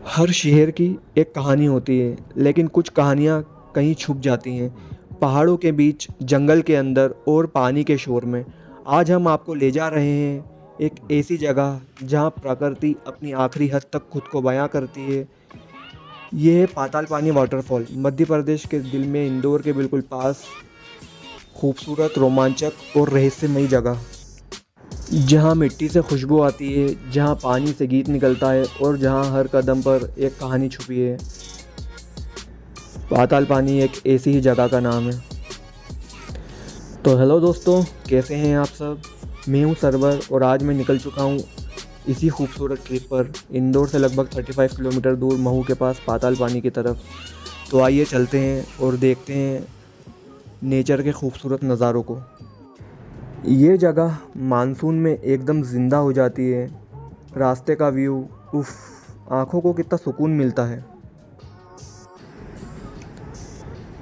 हर शहर की एक कहानी होती है, लेकिन कुछ कहानियाँ कहीं छुप जाती हैं, पहाड़ों के बीच, जंगल के अंदर और पानी के शोर में। आज हम आपको ले जा रहे हैं एक ऐसी जगह जहाँ प्रकृति अपनी आखिरी हद तक खुद को बयां करती है। ये है पाताल पानी वाटरफॉल, मध्य प्रदेश के दिल में, इंदौर के बिल्कुल पास। खूबसूरत, रोमांचक और रहस्यमयी जगह, जहाँ मिट्टी से खुशबू आती है, जहाँ पानी से गीत निकलता है और जहाँ हर कदम पर एक कहानी छुपी है। पाताल पानी एक ऐसी ही जगह का नाम है। तो हेलो दोस्तों, कैसे हैं आप सब। मैं हूं सरवर और आज मैं निकल चुका हूं इसी खूबसूरत ट्रिप पर, इंदौर से लगभग 35 किलोमीटर दूर महू के पास पाताल पानी की तरफ। तो आइए चलते हैं और देखते हैं नेचर के खूबसूरत नज़ारों को। ये जगह मानसून में एकदम ज़िंदा हो जाती है। रास्ते का व्यू, उफ, आँखों को कितना सुकून मिलता है।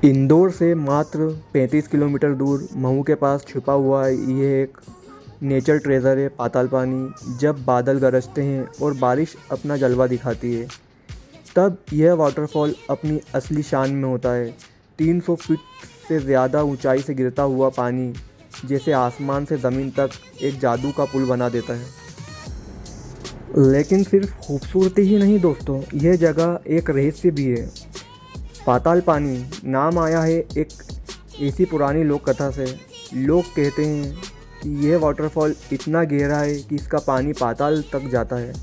इंदौर से मात्र 35 किलोमीटर दूर महू के पास छुपा हुआ ये एक नेचर ट्रेजर है पाताल पानी। जब बादल गरजते हैं और बारिश अपना जलवा दिखाती है, तब यह वाटरफॉल अपनी असली शान में होता है। 300 फीट से ज़्यादा ऊंचाई से गिरता हुआ पानी जैसे आसमान से ज़मीन तक एक जादू का पुल बना देता है। लेकिन सिर्फ खूबसूरती ही नहीं दोस्तों, यह जगह एक रहस्य भी है। पाताल पानी नाम आया है एक ऐसी पुरानी लोक कथा से। लोग कहते हैं कि यह वाटरफॉल इतना गहरा है कि इसका पानी पाताल तक जाता है।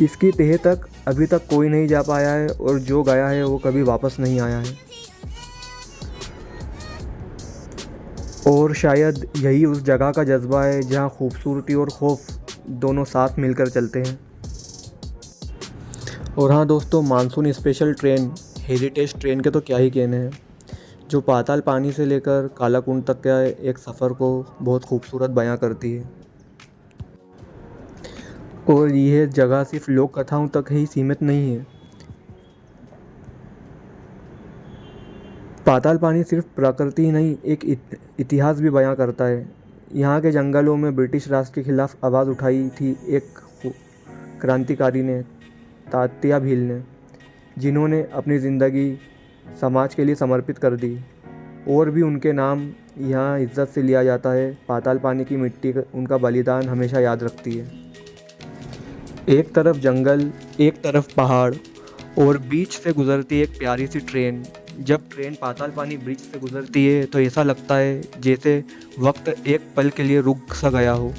इसकी तह तक अभी तक कोई नहीं जा पाया है और जो गया है वो कभी वापस नहीं आया है। और शायद यही उस जगह का जज्बा है जहाँ खूबसूरती और खौफ दोनों साथ मिलकर चलते हैं। और हाँ दोस्तों, monsoon special train, heritage train के तो क्या ही कहने हैं, जो पाताल पानी से लेकर कालाकुंड तक का एक सफ़र को बहुत खूबसूरत बयां करती है। और यह जगह सिर्फ लोक कथाओं तक ही सीमित नहीं है। पाताल पानी सिर्फ प्रकृति ही नहीं, एक इतिहास भी बयां करता है। यहाँ के जंगलों में ब्रिटिश राज के खिलाफ आवाज़ उठाई थी एक क्रांतिकारी ने, तात्या भील ने, जिन्होंने अपनी ज़िंदगी समाज के लिए समर्पित कर दी। और भी उनके नाम यहाँ इज्जत से लिया जाता है। पाताल पानी की मिट्टी उनका बलिदान हमेशा याद रखती है। एक तरफ जंगल, एक तरफ पहाड़ और बीच से गुजरती एक प्यारी सी ट्रेन। जब ट्रेन पाताल पानी ब्रिज से गुजरती है तो ऐसा लगता है जैसे वक्त एक पल के लिए रुक सा गया हो।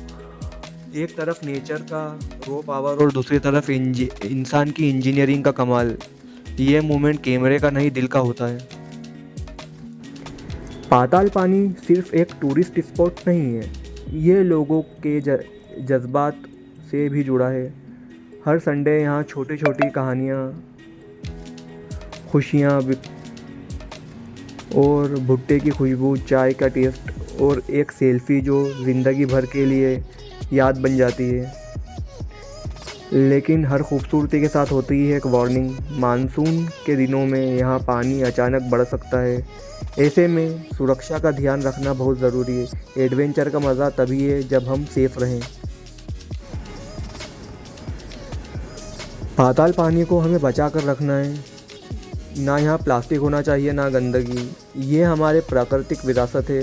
एक तरफ नेचर का रो पावर और दूसरी तरफ इंसान की इंजीनियरिंग का कमाल। ये मोमेंट कैमरे का नहीं, दिल का होता है। पाताल पानी सिर्फ एक टूरिस्ट स्पॉट नहीं है, ये लोगों के जज्बात से भी जुड़ा है। हर संडे यहाँ छोटी छोटी कहानियाँ, खुशियाँ और भुट्टे की खुशबू, चाय का टेस्ट और एक सेल्फ़ी जो ज़िंदगी भर के लिए याद बन जाती है। लेकिन हर खूबसूरती के साथ होती है एक वार्निंग। मानसून के दिनों में यहाँ पानी अचानक बढ़ सकता है। ऐसे में सुरक्षा का ध्यान रखना बहुत ज़रूरी है। एडवेंचर का मज़ा तभी है जब हम सेफ रहें। पाताल पानी को हमें बचा कर रखना है। ना यहाँ प्लास्टिक होना चाहिए, ना गंदगी। ये हमारे प्राकृतिक विरासत है।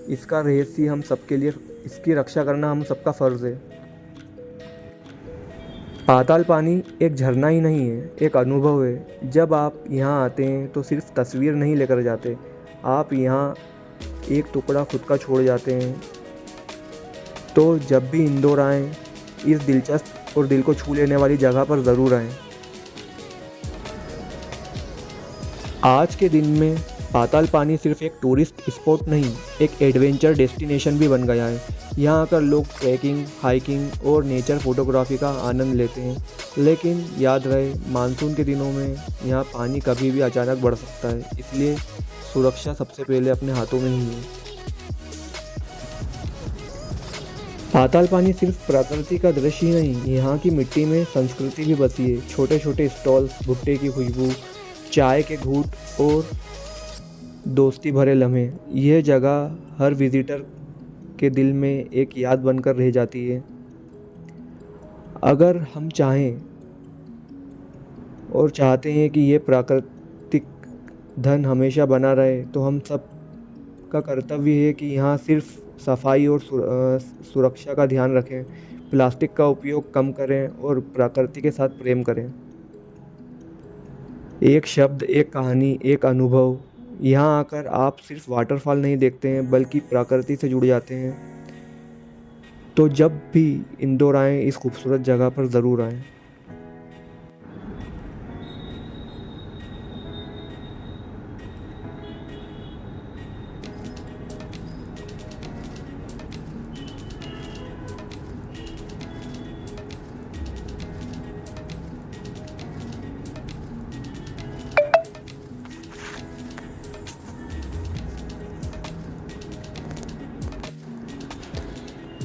इसका रहस्य हम सबके लिए, इसकी रक्षा करना हम सबका फ़र्ज़ है। पाताल पानी एक झरना ही नहीं है, एक अनुभव है। जब आप यहाँ आते हैं तो सिर्फ तस्वीर नहीं लेकर जाते, आप यहाँ एक टुकड़ा खुद का छोड़ जाते हैं। तो जब भी इंदौर आएँ, इस दिलचस्प और दिल को छू लेने वाली जगह पर ज़रूर आएँ। आज के दिन में पाताल पानी सिर्फ एक टूरिस्ट स्पॉट नहीं, एक एडवेंचर डेस्टिनेशन भी बन गया है। यहाँ आकर लोग ट्रैकिंग, हाइकिंग और नेचर फोटोग्राफी का आनंद लेते हैं। लेकिन याद रहे, मानसून के दिनों में यहाँ पानी कभी भी अचानक बढ़ सकता है, इसलिए सुरक्षा सबसे पहले अपने हाथों में ही है। पाताल पानी सिर्फ प्रकृति का दृश्य ही नहीं, यहाँ की मिट्टी में संस्कृति भी बसी है। छोटे छोटे स्टॉल्स, भुट्टे की खुशबू, चाय के घूंट और दोस्ती भरे लम्हे। यह जगह हर विज़िटर के दिल में एक याद बनकर रह जाती है। अगर हम चाहें और चाहते हैं कि ये प्राकृतिक धन हमेशा बना रहे, तो हम सब का कर्तव्य है कि यहाँ सिर्फ सफाई और सुरक्षा का ध्यान रखें, प्लास्टिक का उपयोग कम करें और प्रकृति के साथ प्रेम करें। एक शब्द, एक कहानी, एक अनुभव, यहाँ आकर आप सिर्फ वाटरफॉल नहीं देखते हैं बल्कि प्रकृति से जुड़ जाते हैं। तो जब भी इंदौर आएँ, इस खूबसूरत जगह पर ज़रूर आएँ।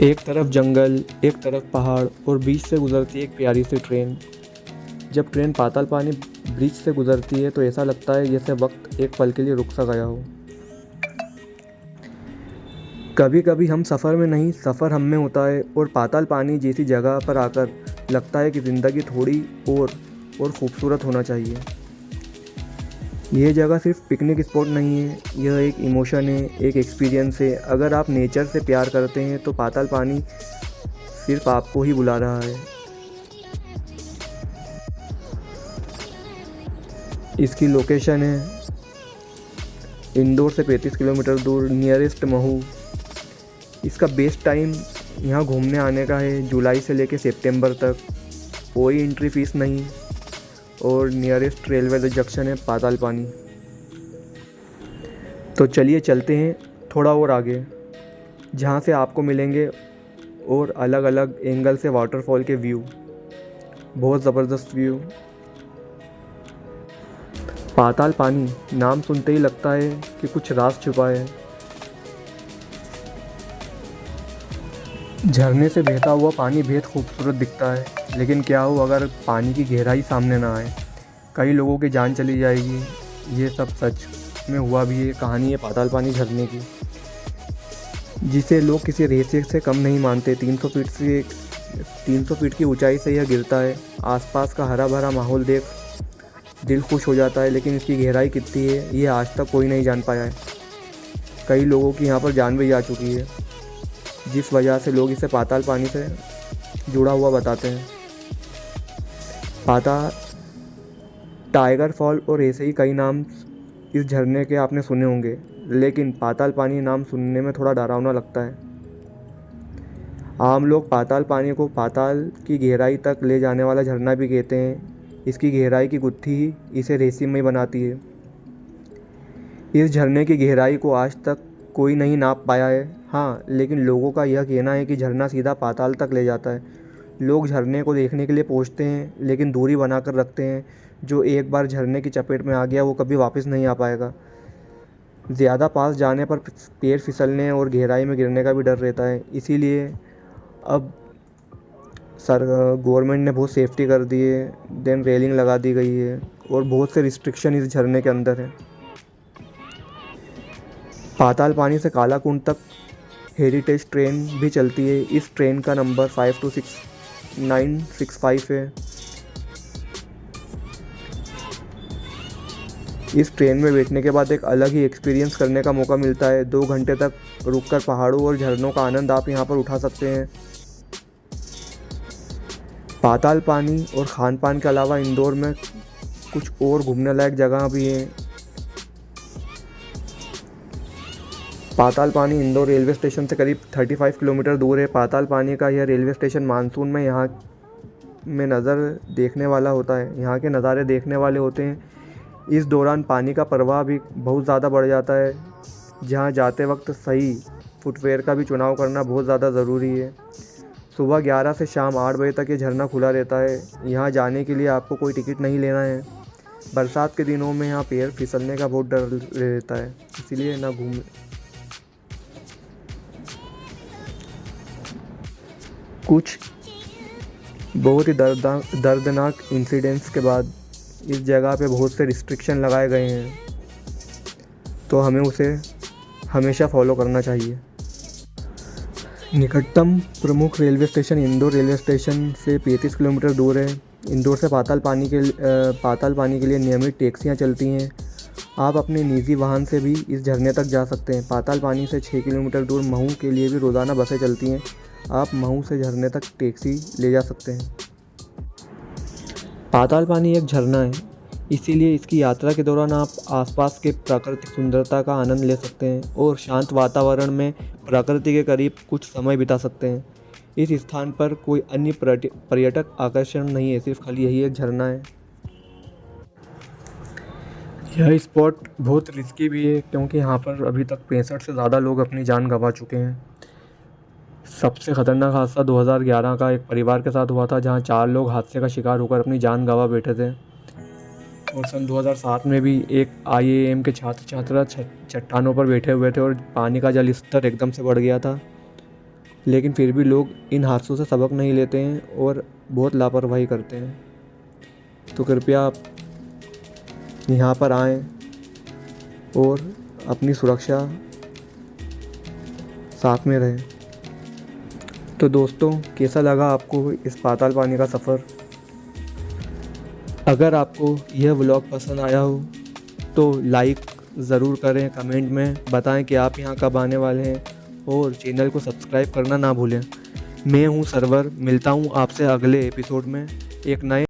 एक तरफ जंगल, एक तरफ पहाड़ और बीच से गुजरती एक प्यारी सी ट्रेन। जब ट्रेन पाताल पानी ब्रिज से गुजरती है तो ऐसा लगता है जैसे वक्त एक पल के लिए रुक सा गया हो। कभी कभी हम सफ़र में नहीं, सफ़र हम में होता है और पाताल पानी जैसी जगह पर आकर लगता है कि ज़िंदगी थोड़ी और खूबसूरत होना चाहिए। यह जगह सिर्फ पिकनिक स्पॉट नहीं है, यह एक इमोशन है, एक एक्सपीरियंस है। अगर आप नेचर से प्यार करते हैं तो पाताल पानी सिर्फ आपको ही बुला रहा है। इसकी लोकेशन है इंदौर से 35 किलोमीटर दूर, नियरेस्ट महू। इसका बेस्ट टाइम यहाँ घूमने आने का है जुलाई से लेकर सितंबर तक। कोई एंट्री फीस नहीं और नियरेस्ट रेलवे जंक्शन है पाताल पानी। तो चलिए चलते हैं थोड़ा और आगे, जहाँ से आपको मिलेंगे और अलग अलग एंगल से वाटरफॉल के व्यू, बहुत ज़बरदस्त व्यू। पाताल पानी नाम सुनते ही लगता है कि कुछ राज छुपा है। झरने से बहता हुआ पानी बेहद खूबसूरत दिखता है, लेकिन क्या हो अगर पानी की गहराई सामने ना आए, कई लोगों की जान चली जाएगी। ये सब सच में हुआ भी है। कहानी है पाताल पानी झरने की, जिसे लोग किसी रहस्य से कम नहीं मानते। 300 फीट की ऊंचाई से यह गिरता है। आसपास का हरा भरा माहौल देख दिल खुश हो जाता है, लेकिन इसकी गहराई कितनी है ये आज तक कोई नहीं जान पाया है। कई लोगों की यहाँ पर जान भी जा चुकी है, जिस वजह से लोग इसे पाताल पानी से जुड़ा हुआ बताते हैं। टाइगर फॉल और ऐसे ही कई नाम इस झरने के आपने सुने होंगे, लेकिन पाताल पानी नाम सुनने में थोड़ा डरावना लगता है। आम लोग पाताल पानी को पाताल की गहराई तक ले जाने वाला झरना भी कहते हैं। इसकी गहराई की गुत्थी ही इसे रहस्यमय बनाती है। इस झरने की गहराई को आज तक कोई नहीं नाप पाया है। हाँ, लेकिन लोगों का यह कहना है कि झरना सीधा पाताल तक ले जाता है। लोग झरने को देखने के लिए पहुँचते हैं, लेकिन दूरी बनाकर रखते हैं। जो एक बार झरने की चपेट में आ गया वो कभी वापस नहीं आ पाएगा। ज़्यादा पास जाने पर पैर फिसलने और गहराई में गिरने का भी डर रहता है। इसीलिए अब गवर्नमेंट ने बहुत सेफ्टी कर दी है, देन रेलिंग लगा दी गई है और बहुत से रिस्ट्रिक्शन इस झरने के अंदर है। पाताल पानी से कालाकुंड तक हेरिटेज ट्रेन भी चलती है। इस ट्रेन का नंबर 52965 है। इस ट्रेन में बैठने के बाद एक अलग ही एक्सपीरियंस करने का मौका मिलता है। 2 घंटे तक रुककर पहाड़ों और झरनों का आनंद आप यहाँ पर उठा सकते हैं। पाताल पानी और खान पान के अलावा इंदौर में कुछ और घूमने लायक जगह भी हैं। पाताल पानी इंदौर रेलवे स्टेशन से करीब 35 किलोमीटर दूर है। पाताल पानी का यह रेलवे स्टेशन मानसून में यहाँ में नज़र देखने वाला होता है। यहाँ के नज़ारे देखने वाले होते हैं। इस दौरान पानी का प्रवाह भी बहुत ज़्यादा बढ़ जाता है, जहाँ जाते वक्त सही फुटवेयर का भी चुनाव करना बहुत ज़्यादा ज़रूरी है। सुबह 11 से शाम 8 बजे तक ये झरना खुला रहता है। यहाँ जाने के लिए आपको कोई टिकट नहीं लेना है। बरसात के दिनों में यहाँ पैर फिसलने का बहुत डर रहता है, इसीलिए ना घूम। कुछ बहुत ही दर्दनाक इंसिडेंट्स के बाद इस जगह पे बहुत से रिस्ट्रिक्शन लगाए गए हैं, तो हमें उसे हमेशा फॉलो करना चाहिए। निकटतम प्रमुख railway station Indore railway station से 35 किलोमीटर दूर है। इंदौर से पाताल पानी के लिए नियमित टैक्सियाँ चलती हैं। आप अपने निजी वाहन से भी इस झरने तक जा सकते हैं। पाताल पानी से 6 किलोमीटर दूर महू के लिए भी रोज़ाना बसें चलती हैं। आप महू से झरने तक टैक्सी ले जा सकते हैं। पाताल पानी एक झरना है, इसीलिए इसकी यात्रा के दौरान आप आसपास के प्राकृतिक सुंदरता का आनंद ले सकते हैं और शांत वातावरण में प्रकृति के करीब कुछ समय बिता सकते हैं। इस स्थान पर कोई अन्य पर्यटक आकर्षण नहीं है, सिर्फ खाली यही एक झरना है। यह स्पॉट बहुत रिस्की भी है, क्योंकि यहाँ पर अभी तक 65 से ज़्यादा लोग अपनी जान गंवा चुके हैं। सबसे ख़तरनाक हादसा 2011 का एक परिवार के साथ हुआ था, जहाँ 4 लोग हादसे का शिकार होकर अपनी जान गंवा बैठे थे। और सन 2007 में भी एक IIM के छात्र छात्रा चट्टानों पर बैठे हुए थे और पानी का जल स्तर एकदम से बढ़ गया था। लेकिन फिर भी लोग इन हादसों से सबक नहीं लेते हैं और बहुत लापरवाही करते हैं। तो कृपया आप यहाँ पर आएँ और अपनी सुरक्षा साथ में रहें। तो दोस्तों, कैसा लगा आपको इस पाताल पानी का सफ़र? अगर आपको यह व्लॉग पसंद आया हो तो लाइक ज़रूर करें, कमेंट में बताएं कि आप यहाँ कब आने वाले हैं और चैनल को सब्सक्राइब करना ना भूलें। मैं हूँ सरवर, मिलता हूँ आपसे अगले एपिसोड में एक नए